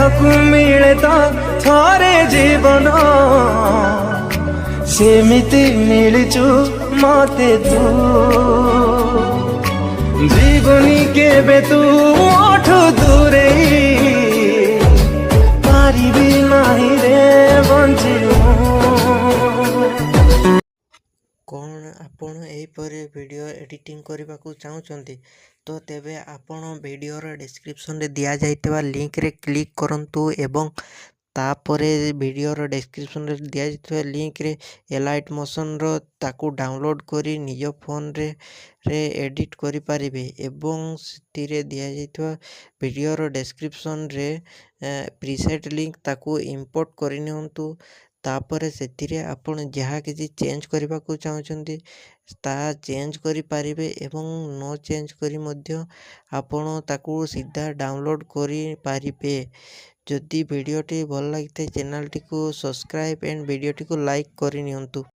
देहकु मिले तो थरे जीवन सेमिति मिलचु मते तू जीवनी केबे तू ओठु दूरे पारिबी नाही रे बंची कौन आपण एहीपरि वीडियो एडिटिंग करने को चाहते तो तेबे आपण वीडियोर डिस्क्रिप्शन रे दिया जाइतबा लिंक रे क्लिक करंतु एवं तापरे वीडियोर डिस्क्रिप्शन रे दिया जाइतबा लिंक रे एलाइट मोशन रो ताकू डाउनलोड करी निज फोन रे एडिट करि पारिबे एवं सिथिरे दिया जाइतबा वीडियोर डिस्क्रिप्शन रे प्रीसेट लिंक ताकू इंपोर्ट करि नियंतु तापर से आपण जहाँ किसी चेंज करने को चाहते ता चेंज करि पारिबे एवं नो चेंज करी मध्य आपण ताकू सीधा डाउनलोड करि पारिबे। जदि वीडियोटी भल लगी चैनल टी को सब्सक्राइब एंड वीडियोटी को लाइक करि नियंतु।